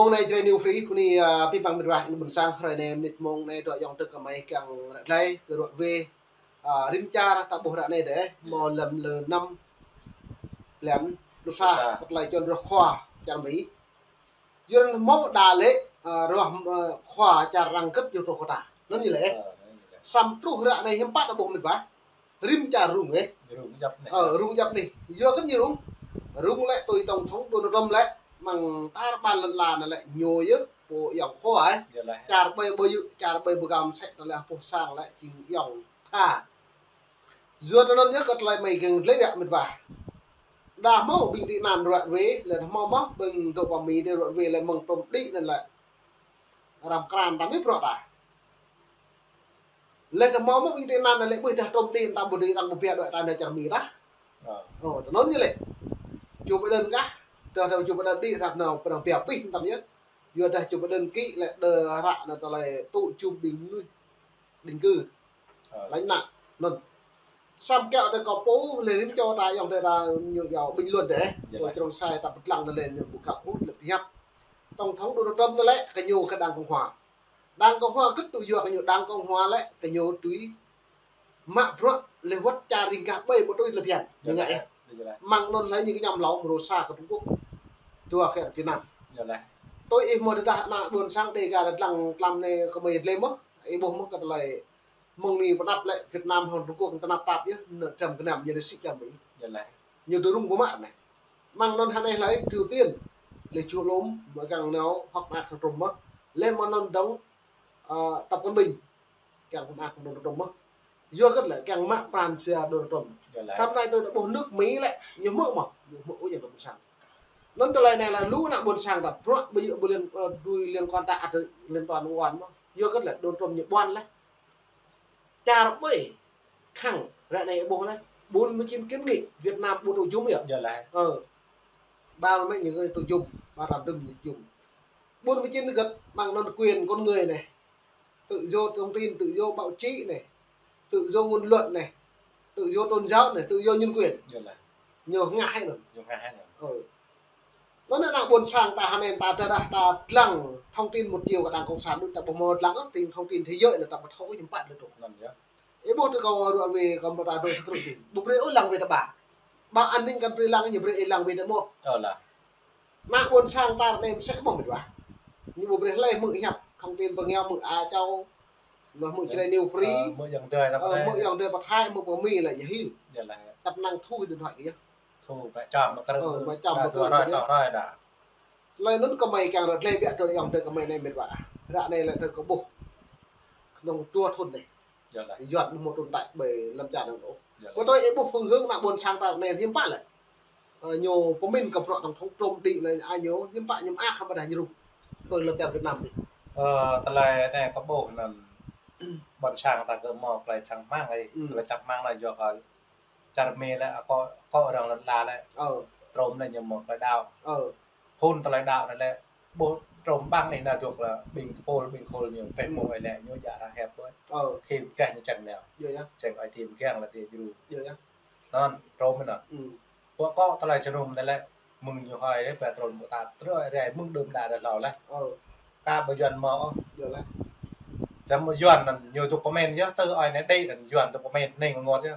mong này chơi new free kuni pi bằng mình vào mình sang rồi này mình mong này đội dòng thực mấy càng đây từ đội về rim cha ta bộ này để mò lầm lờ năm lén lúc xa bắt lại cho được khoa chẳng mỹ dân mong đà lệ rồi khoa chả răng cất vô rồi ta nó như lệ sam tru ra này hiếm bắt ở bộ mình vào rim cha rung ấy rung dập này do rất nhiều rung lại tôi tổng thống Donald Trump lại bằng ta ban lần là lại nhồi á bộ dòng kho ấy chả bơi gam sẽ là bộ sang lại chỉ dòng thà dưa nó nhớ cất lại mày gần lấy vẹn mình vào đà máu bình định nàn đoạn về là mau móc bình độ vào mì để đoạn về lại mừng trộm đi nên lại làm càn tám biết rõ đã lên là mau móc bình định nàn là lại bây giờ trộm đi tạm một đi tạm một việc đoạn này chẳng mì đó nó như vậy chụp cái đơn cả theo chụp cái đơn đi đặt nào bằng bèo pin tầm nhất vừa đây chụp cái đơn kỹ lại đờ rạ là lại tụ chụp đình cư lãnh nạn mình xong kẹo đây có phố lên đến cho ta dòng đây là nhiều giàu bình luận để rồi trong sai tập lăng lên những cuộc gặp hút lực hiệp tổng thống Donald Trump nó lấy cái nhiều cái đảng cộng hòa cất tụ dừa cái nhiều đảng cộng hòa lấy cái nhiều túi mạ pro lên vắt trà rình cả bay một đôi là tiền như vậy mang nó lấy những cái nhầm lẩu Rosa của Trung Quốc thua cái Việt Nam tôi im một đã là buồn sang đây cả lăng làm này có mệt lên mất ấy bố mất cái lại mong ni bắt đáp lại Việt Nam hoặc Trung Quốc người ta nạp tạp chứ trầm cái nằm như là sĩ trầm mỹ nhiều từ rung của mạng này mang non hai này lấy Triều Tiên lấy chùa lốm với càng nó hoặc mạc thằng trùm mất lên mà non đóng tập quân bình càng mạc thằng trùm mất do rất là càng mạng Francia đồ trùm sau này tôi đã bổ nước Mỹ lại nhiều mỡ mà nhiều mỡ gì buồn sang lần từ này là lũ nào buồn sang đập bây giờ liên quan tạ liên toàn ngoan mà do rất là đồ trùm nhiều bon đấy cha bởi khẳng lại này bố này 49 kiến nghị Việt Nam bộ nội dung hiểu ba mấy những người tự dùng và làm đừng dùng 49 gật bằng nó quyền con người này tự do thông tin tự do báo chí này tự do ngôn luận này tự do tôn giáo này tự do nhân quyền nhiều ngại rồi nó là buồn sang ta này ta lằng thông tin một chiều cả đảng cộng sản được tập một lắng tìm thông tin thế giới là tập một thấu những bạn được ấy bố tôi còn đoạn về còn một đôi sự thông tin bục rễ lằng về tập bà an ninh căn lằng nhiều rễ lằng về tập một nạ buồn sang ta nên sẽ bỏ mình vào như bục rễ lấy mự hẹp thông tin bằng nhau mự châu nó mự chơi new free mự dòng đời bật hai một bờ mì là nhà hin tập năng thu điện thoại kia thu phải chọn một cái rồi đã lấy nó có mày càng được lên vẹn rồi dòng đời có mày này mệt vả rạ này là tôi có bục đồng tua thôn này dọn một tồn tại bởi lâm trà đồng đổ có tôi ấy một phương hướng là buồn sang ta này thêm bạn lại nhiều có mình cầm rọ tổng thống trộm đi là ai nhớ thêm bạn nhầm ác không phải như tôi lâm trà Việt Nam đi ta lại này có bộ là bọn sang ta cứ mò lại chẳng mang ấy là chẳng mang là do cái chả mê lại có rằng là lại trộm này nhiều một cái đào thôn ta lại đạo này là bộ trộm băng này là thuộc là bình khôi nhiều phải một người lẻ nhớ dạ là hẹp thôi khi cái như chẳng nào chẳng phải tìm keng là tiền dù non trộm mới nè có ta lại cho nôm này là mừng nhiều hoài đấy về trộm bộ ta rồi để mừng đơm đã được lò lại ca bây giờ mở chấm một doan là nhiều tụ comment nhá từ ai này đây là doan tụ comment này ngon chứ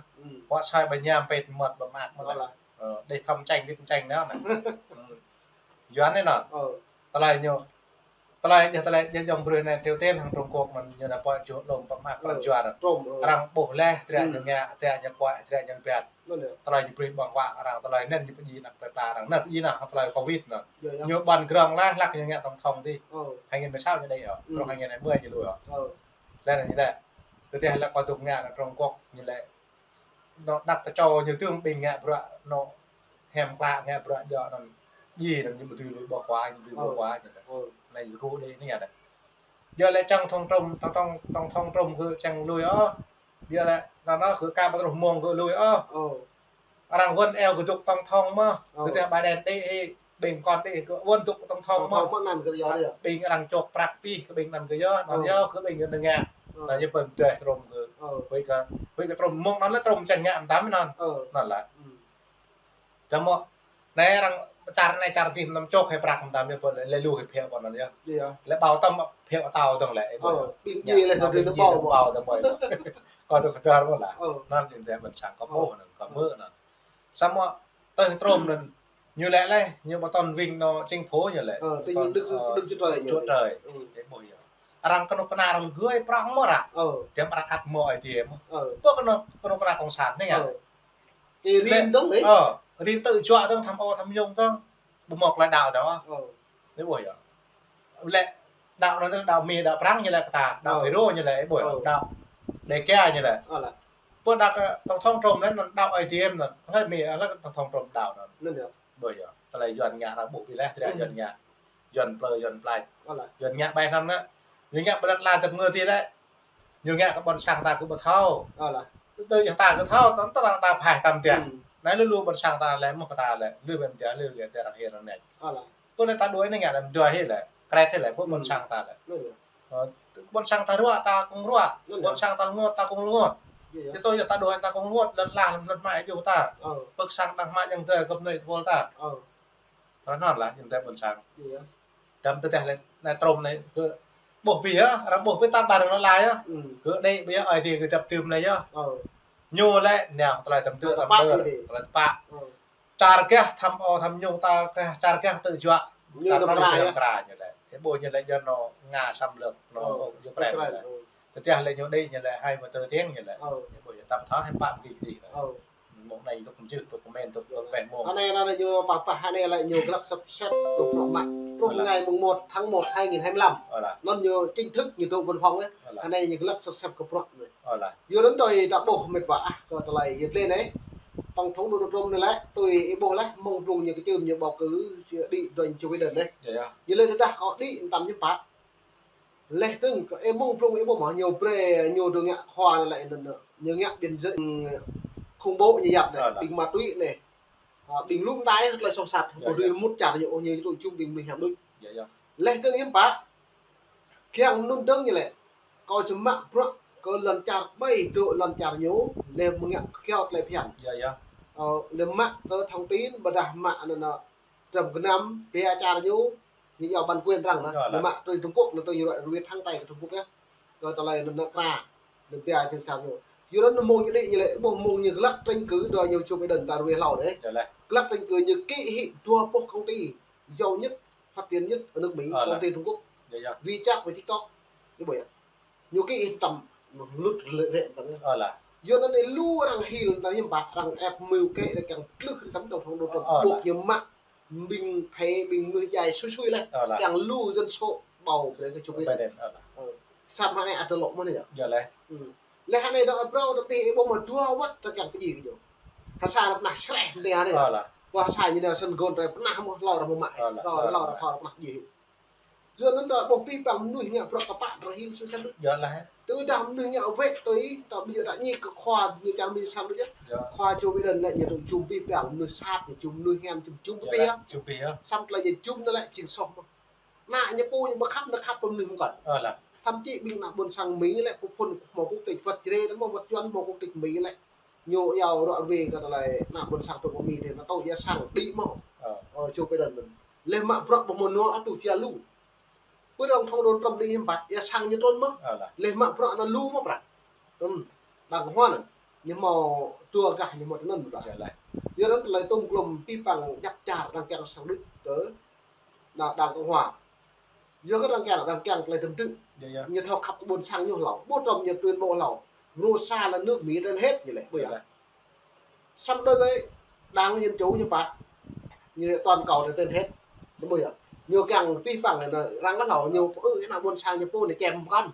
quá sai bây nham pet mật bầm mạc mà để thăm tranh đó này doan này nè ta lại nhiều ta lại dòng bưởi này tiêu tên hàng Trung Quốc mình như là quậy chuột lồng bầm mạc còn doan là rằng bổ le trẻ như nghe trẻ như quậy trẻ như việt ta lại bưởi bằng quạ rằng ta lại nên như gì là phải ta rằng nên gì nào ta lại covid nè nhiều bàn cường lá lắc như nghe thông đi 2016 như đây ở trong 2020 như lùi ở đây là như thế từ từ là coi tục ngạ ở Trung Quốc như vậy nó đặt cho nhiều thương bình ngạ bữa nó hèm qua ngạ bữa giờ nó gì là như một thứ lùi bỏ qua như thế này cô đi như này giờ lại trong thông trung cứ chẳng lùi giờ lại nó cứ cam bắt đầu mông cứ lùi rằng quân eo cứ tục thông mà từ từ bài đèn đi bình còn đi quân tục thông mà bình rằng chọc prapi bình rằng cái gió nó gió cứ bình đừng nghe là như phần tuyệt rồng với cái trồng mông nó là trồng chẳng nhạn 8 non nó là chấm một này rằng chả này chả tìm nằm chốt hay bạc làm tạm được bọn lấy lưu hay phèo bọn nó nhá gì à lấy bao tâm phèo tàu tầng lại bình gì là thằng nó bao tầng bồi còn tôi phải đó là nó nhìn thấy mình sáng có bố có mưa nè xong rồi tôi trôm nên như lẽ đây như mà toàn vinh nó tranh phố như lẽ tự nhiên đứng chỗ trời cái bồi orang kena kena orang gue perang mora dia perang at mo ai dia có kena kena cộng sản thế nhỉ thì riêng đúng đấy riêng tự chọnต้องทำเอาทำยงต้องบุมอกlà đạo đó đấy buổi à lệ đạo nó đạo mì đạo perang như là ta đạo hero như là buổi đạo để kia như là buổi đạo tông thông trộm đấy nó đạo ATM là hơi mì là thông trộm đạo đó nên được buổi à tại là dọn nhà là bộ vì lẽ thì dọn nhà dọn plei dọn plei dọn nhà bài năm đó những nhà bên là tập người thì đấy nhiều nhà các bọn sang ta cũng bật thao đây ta cứ thao tóm ta phải tầm tiền nãy luôn bọn sang ta lấy một ta lại lưu bên kia lưu cái tiền đặc hiện này tôi lấy ta đuổi này nhà làm đuổi hết lại cái thế lại bọn sang ta lại bọn sang ta rua ta cũng rua bọn sang ta ngột ta cũng ngột thì tôi giờ ta đuổi ta cũng ngột lần mãi dù ta bậc sang đằng mãiยังเธอ กับ nơi thua ta nó nói là những bọn sang đâm tới đây là trộm này cứ bộ bì á, rằng bộ với tan bàn nó lại á, cứ đây bây giờ ai thì người tập tìm này nhá, nhô lại nè, lại tầm tư tầm bơ, lại bạ, char kia thăm nhung ta, char kia tự chọn, char nó sẽ làm như này, cái bộ như này cho nó ngà xâm lược, nó vô bèn này, thế thì lại nhô đây như này hay mà từ tiếng như này, bộ tập tháo hay bạn gì một này tôi cũng chưa tôi comment tôi vẽ mồm. Anh này là nhiều bà hai này lại nhiều cái sắp xếp của họ mạnh. Trong ngày mùng 1 tháng 1 2025 nó nhiều chính thức như tụ văn phòng ấy. Anh này những cái sắp xếp của họ này. Vừa đến tôi đã bổ mệt vả rồi tôi lại dệt lên đấy. Tổng thống Donald Trump này lại tôi bổ lại mong dùng những cái chừng như bầu cứ đi đoàn Joe Biden đấy. Như lên đã họ đi tầm như phát. Lệ từng em mong dùng em bổ mà nhiều pre nhiều đường nhạc khoa lại nữa nhiều nhạc biên giới khủng bố như vậy này, bình ma túy này, bình lung đái rất là sâu sạt, một đứa mút chặt nhiều như tụi chung bình mình làm đúng, lấy tương em bả, khi ăn nôn tương như này, coi chấm mạng bữa, có lần chặt bay tụi lần chặt nhố, lên một ngọn keo lại phiền, lên mạng có thông tin, bật đặt mạng là trầm cái năm, pe chặt nhố, như giờ bản quyền rằng là mạng tôi Trung Quốc là tôi như vậy, Việt thăng tay của Trung Quốc á, rồi tao lại là cà, được pe trên sàn rồi. Dù nó mong như định như lệ mong như lắc tranh cứ đòi nhiều chụp Biden ta về lẩu đấy lắc tranh cứ như kỹ hiện thua bộ công ty giàu nhất phát triển nhất ở nước Mỹ công ty Trung Quốc vì chắc với TikTok như vậy nhiều kỹ hiện tầm lút lệ tầm dù nó này lưu rằng hiền là hiểm bạc rằng ép mưu kệ để càng lướt tấm đồng thông đồ buộc nhiều mạng bình thế bình nuôi dài xui lên càng lưu dân số bầu với cái chụp Biden sao mà này ăn lộ mà này là hai này đó bro đó thì bố mà thua quá tất cả cái gì cái hả sao nó sạch này này qua sai như nào sân gôn rồi nó không lo được một mãi rồi lo được thò được gì rồi nó đó bố pi bằng nuôi nhà bro các bạn rồi hin suy xem được tôi đam nuôi nhà vệ tới tao bây giờ đã như khoa như trang bị sao đấy chứ khoa Joe Biden lại như được chùm pi bằng nuôi sát thì chùm nuôi hem chùm bia xong lại gì chùm nó lại chỉnh sọc mà như po như bậc nó khắp bơm nương còn thậm chí bình là buồn sang Mỹ lại cũng phân một quốc tịch vật chế đó một vật chuyên một quốc tịch Mỹ lại nhiều giàu đoạn về cái là làm buồn sang của Mỹ thì nó tôi ra sang đi mỏ Joe Biden lên mạng bro một nó đủ chia lù cuối đồng thông đồn trong đi hiểm bạc ra sang như tôn mất lên mạng bro nó lù mất rồi đằng hoa này nhưng mà tua cả nhưng mà nó nằm rồi do đó lại tung lùm pi bằng giặc trả đang kẹt sang đức cỡ là đảng cộng hòa do các đảng kẹt lại tương tự như theo khắp buôn sang nhiều lẩu bố trồng như tuyên bộ lẩu Rosa là nước Mỹ lên hết như vậy bây giờ xong đối với đang nghiên cứu như vậy như toàn cầu thì tên hết bây giờ nhiều càng tuy bằng này là đang có lẩu nhiều cái nào buôn sang như po này chèm con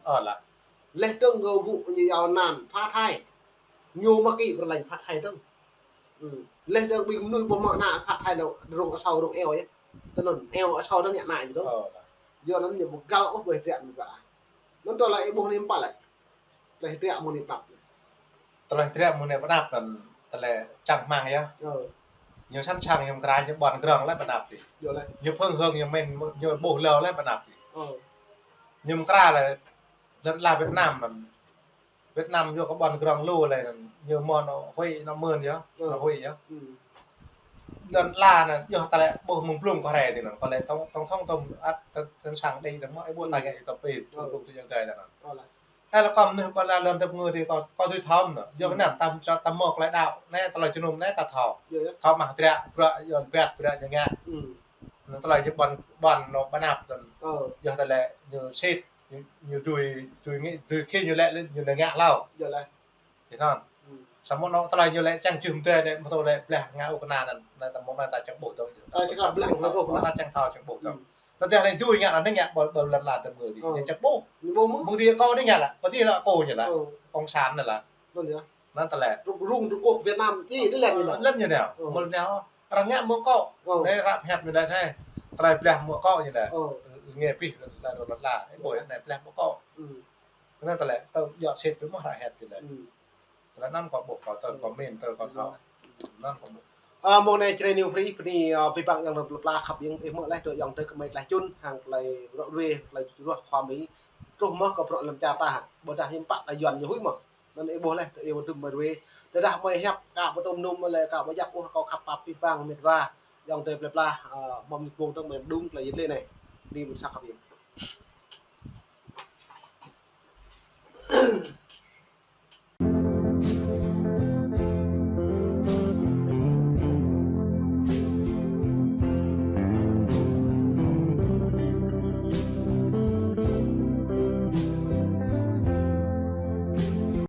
lên tương ngờ vụ như giàu nàn phá thai nhiều mà kỵ còn lành phá thai tương lên tương bình nuôi bộ mọi nạn phá thai đâu rồng ở sau rồng eo ấy tức là eo ở sau nó nhẹ lại gì đó do nó nhiều một gạo ốc về tiện cả nó tôi lại bố nên bảo lại tiệm một niệm đọc tôi lại tiệm một niệm đọc là tôi lại chẳng mang nhá nhiều sẵn sàng nhiều cái nhiều bọn grong lại đọc thì nhiều phương nhiều mình nhiều bổ lều lại đọc thì nhiều cái là là Việt Nam vô có bọn grong lưu này nhiều món nó huy nó mơn nhá nó huy nhá ย้อนลาน่ะย่อตะแลบ่มึงปรุงก็ได้ตินั่นก็เลยต้องท่องต้มอัดทั้งสั่งได้ทั้งไอ้บ่ตายกันต่อไปปรุงตัวจังได๋นั่นhay là còn nữa là lần tập người thì có tôi thom nữa do cái nào tâm cho tâm một lại đạo nè tao lại cho nôm nè tao thọ mà tẹt bữa giờ vẹt bữa như nghe nó tao lại những bọn nó bán nạp rồi giờ tao lại nhiều shit nhiều tuổi khi nhiều lệ lên nhiều là ngạ lao giờ lại thế không sắm món nó tao lại nhiều lệ trang chừng tê đấy mà tôi lại lẹ ngạ ô con là tao món là tao chẳng bộ tôi chỉ còn lặng là rồi tao chẳng thọ chẳng bộ tôi tao tiền này đuôi ngạ là ngạ bờ lần là tầm người thì chẳng bộ bông thì có đấy ngạ là có tí là cô nhỉ là ông sán này là nó tao lại rung Trung Quốc Việt Nam gì đấy là như nào lần như nào một nào rằng ngạ mua cọ đây rạp hẹp như đây này tao lại lẹ mua cọ như này nghề pi là đồ là cái buổi này lẹ mua cọ nên tao lại tao dọn xếp với một hẹp như này tao nó có bộ có tao có mền tao có thọ nó có bộ មកនៃជ្រេនីវហ្វ្រីពីពីបាំងយ៉ាងប្លាខាប់យើងមកលេះទៅយ៉ាងទៅក្មេងខ្លះជុនហាងផ្លៃរត់វេផ្លៃរស់ความនេះទោះមកក៏ប្រលំចាតាបើថាខ្ញុំបាក់តែយន់យូរមកមិនអីបោះលេះទៅអីទៅមកវេទៅដាក់មកហាប់កាបតុំនុំមកលេកាបយ៉ាប់អស់ក៏ខាប់ប៉ាពីបាំងមេតវ៉ាយ៉ាងទៅប្លាមកពងទៅមិនឌុំផ្លៃលេនេះនេះមិនសាក់កាប់យើង